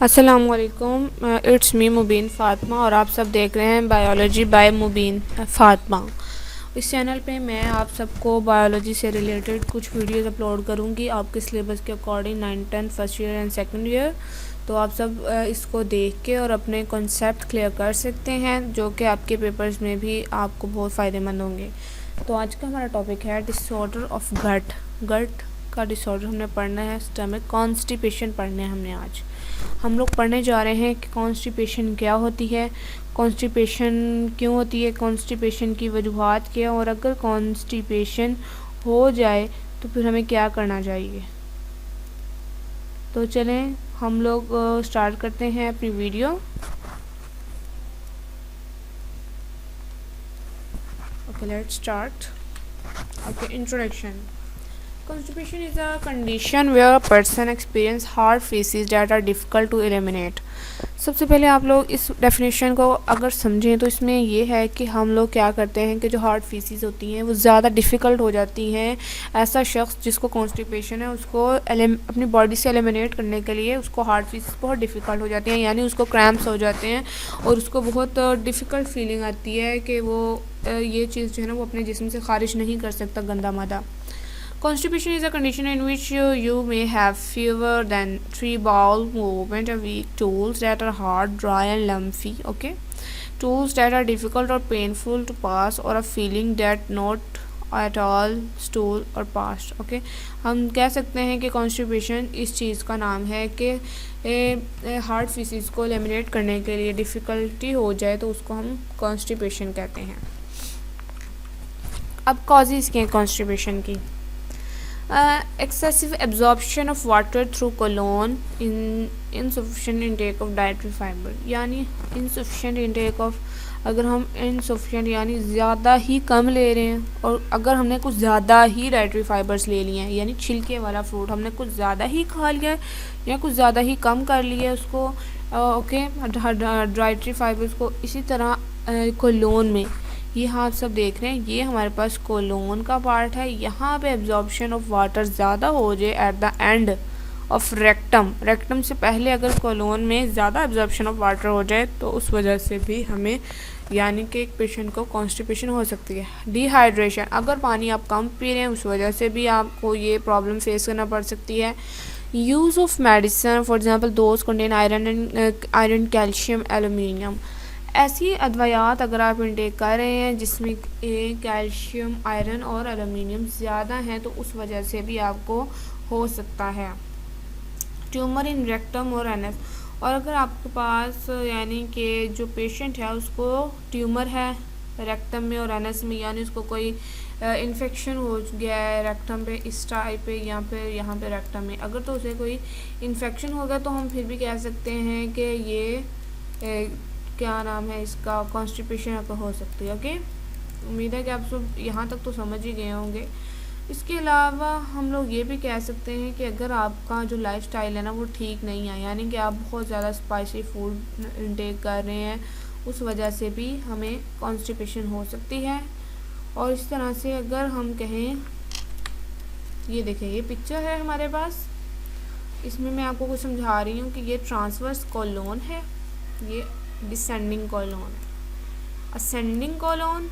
अस्सलामुअलैकुम। It's me मुबीन फ़ातिमा और आप सब देख रहे हैं बायोलॉजी बाय मुबीन फ़ातिमा। इस चैनल पे मैं आप सबको बायोलॉजी से रिलेटेड कुछ वीडियोस अपलोड करूँगी आपके सिलेबस के according 9th 10th first year and second year. तो आप सब इसको देख के और अपने कॉन्सेप्ट क्लियर कर सकते हैं जो कि आपके पेपर्स में भी आपको बहुत फ़ायदेमंद होंगे। तो आज का हमारा टॉपिक है डिसऑर्डर ऑफ गट। गट का डिसऑर्डर हमने पढ़ना है, स्टमक कॉन्स्टिपेशन पढ़ना है हमने आज। हम लोग पढ़ने जा रहे हैं कि कॉन्स्टिपेशन क्या होती है, कॉन्स्टिपेशन क्यों होती है, कॉन्स्टिपेशन की वजूहात क्या, और अगर कॉन्स्टिपेशन हो जाए तो फिर हमें क्या करना चाहिए। तो चलें हम लोग स्टार्ट करते हैं अपनी video. Okay, let's start. Okay, introduction. Constipation is a condition where a person experience hard feces that are difficult to eliminate. सबसे पहले आप लोग इस डेफिनेशन को अगर समझें तो इसमें ये है कि हम लोग क्या करते हैं कि जो हार्ड फीसिस होती हैं वो ज़्यादा डिफ़िकल्ट हो जाती हैं। ऐसा शख्स जिसको कॉन्स्टिपेशन है उसको अपनी बॉडी से एलिमिनेट करने के लिए उसको हार्ड फीसिस बहुत डिफ़िकल्ट हो जाती हैं, यानी उसको क्रैम्प्स हो जाते हैं और उसको बहुत डिफ़िकल्ट फीलिंग आती है कि वो ये चीज़ जो है ना वो अपने जिस्म से खारिज नहीं कर सकता गंदा मादा। Constipation is a condition in which you may have fewer than 3 bowel movement a week, stools that are hard, dry and lumpy, okay, stools that are difficult or painful to pass, or a feeling that not at all stool or passed, okay। हम कह सकते हैं कि constipation इस चीज़ का नाम है कि हार्ड फीसिस को एलिमिनेट करने के लिए डिफ़िकल्टी हो जाए तो उसको हम constipation कहते हैं। अब कॉजेज़ क्या हैं कॉन्स्टिपेशन की। Excessive absorption of water through colon, insufficient intake of dietary fiber, यानी insufficient intake of, अगर हम insufficient यानी ज़्यादा ही कम ले रहे हैं और अगर हमने कुछ ज़्यादा ही डाइटरी फाइबर्स ले लिए हैं यानी छिलके वाला फ्रूट हमने कुछ ज़्यादा ही खा लिया है या कुछ ज़्यादा ही कम कर लिया है उसको, ओके, डाइटरी फाइबर्स को। इसी तरह कोलोन में ये आप सब देख रहे हैं ये हमारे पास कोलोन का पार्ट है, यहाँ पे एब्जॉर्प्शन ऑफ वाटर ज़्यादा हो जाए at the end of rectum, rectum से पहले अगर कोलोन में ज़्यादा एब्जॉर्प्शन ऑफ वाटर हो जाए तो उस वजह से भी हमें यानी कि एक पेशेंट को कॉन्स्टिपेशन हो सकती है। डिहाइड्रेशन, अगर पानी आप कम पी रहे हैं उस वजह से भी आपको ये प्रॉब्लम फेस करना पड़ सकती है। Use of medicine for example those contain iron calcium aluminium, ऐसी अद्वियात अगर आप इंटेक कर रहे हैं जिसमें कैल्शियम आयरन और एलुमिनियम ज़्यादा हैं तो उस वजह से भी आपको हो सकता है। ट्यूमर इन रेक्टम और एनस, और अगर आपके पास यानी कि जो पेशेंट है उसको ट्यूमर है रेक्टम में और एनस में, यानी उसको कोई इन्फेक्शन हो गया है रेक्टम पे इस टाइप पे या फिर यहाँ पे रेक्टम में, अगर तो उसे कोई इन्फेक्शन हो गया तो हम फिर भी कह सकते हैं कि ये क्या नाम है इसका कॉन्स्टिपेशन आपको हो सकती है। ओके, उम्मीद है कि आप सब यहाँ तक तो समझ ही गए होंगे। इसके अलावा हम लोग ये भी कह सकते हैं कि अगर आपका जो लाइफस्टाइल है ना वो ठीक नहीं है, यानी कि आप बहुत ज़्यादा स्पाइसी फूड इंटेक कर रहे हैं, उस वजह से भी हमें कॉन्स्टिपेशन हो सकती है। और इस तरह से अगर हम कहें, ये देखें ये पिक्चर है हमारे पास, इसमें मैं आपको कुछ समझा रही हूँ कि ये ट्रांसवर्स कोलोन है, ये descending colon, ascending colon,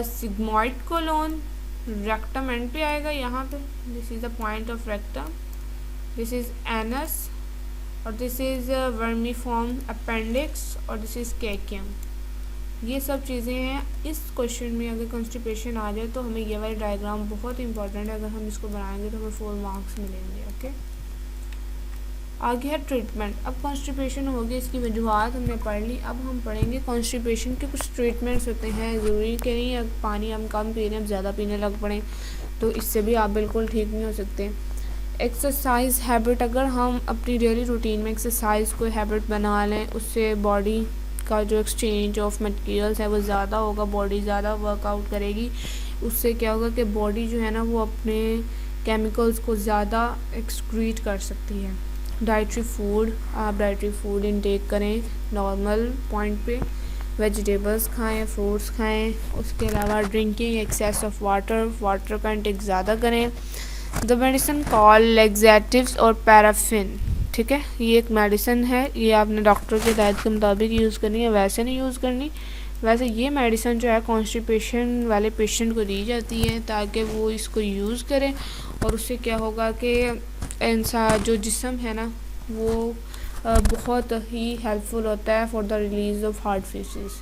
sigmoid colon, rectum end पे आएगा यहाँ पे, this is the point of rectum, this is anus और दिस इज़ वर्मीफॉर्म अपेंडिक्स और दिस इज़ कैकियम। ये सब चीज़ें हैं। इस क्वेश्चन में अगर कॉन्स्टिपेशन आ जाए तो हमें ये वाली डायग्राम बहुत इंपॉर्टेंट है, अगर हम इसको बनाएंगे तो हमें 4 मार्क्स मिलेंगे। ओके, आगे है ट्रीटमेंट। अब कॉन्स्टिपेशन होगी, इसकी वजूहत हमने पढ़ ली, अब हम पढ़ेंगे कॉन्स्टिपेशन के कुछ ट्रीटमेंट्स होते हैं। ज़रूरी कि नहीं है पानी हम कम पी रहे हैं ज़्यादा पीने लग पड़ें, तो इससे भी आप बिल्कुल ठीक नहीं हो सकते। एक्सरसाइज हैबिट, अगर हम अपनी डेली रूटीन में एक्सरसाइज को हैबिट बना लें उससे बॉडी का जो एक्सचेंज ऑफ मटेरियल्स है वो ज़्यादा होगा, बॉडी ज़्यादा वर्कआउट करेगी, उससे क्या होगा कि बॉडी जो है ना वो अपने केमिकल्स को ज़्यादा एक्सक्रीट कर सकती है। डाइटरी फूड, आप डाइटरी फूड इनटेक करें नॉर्मल पॉइंट पे, वेजिटेबल्स खाएं, फ्रूट्स खाएं। उसके अलावा ड्रिंकिंग एक्सेस ऑफ वाटर का इंटेक ज़्यादा करें। द मेडिसिन कॉल लैक्सेटिव्स और पैराफिन, ठीक है। ये एक मेडिसिन है, ये आपने डॉक्टर की हिदायत के मुताबिक यूज़ करनी है, वैसे नहीं यूज़ करनी। वैसे ये मेडिसिन जो है कॉन्स्टिपेशन वाले पेशेंट को दी जाती है ताकि वो इसको यूज़ करें, और उससे क्या होगा कि इंसान जो जिस्म है ना वो बहुत ही हेल्पफुल होता है for the release of heart faces.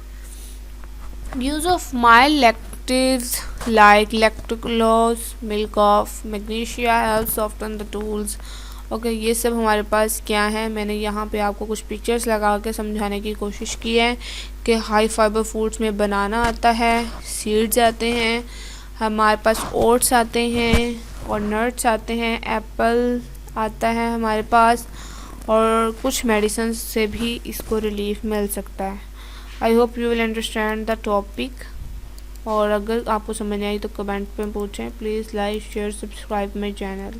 Use of mild lactase like लैक्टोलोज, milk of magnesia help soften the tools. Okay, ये सब हमारे पास क्या है, मैंने यहाँ पे आपको कुछ पिक्चर्स लगा के समझाने की कोशिश की है कि हाई फाइबर फूड्स में बनाना आता है, सीड्स आते हैं, हमारे पास ओट्स आते हैं और नट्स आते हैं, एप्पल आता है हमारे पास, और कुछ मेडिसिन से भी इसको रिलीफ मिल सकता है। I hope you will understand the topic, और अगर आपको समझ नहीं आई तो कमेंट में पूछें। Please like share subscribe my channel.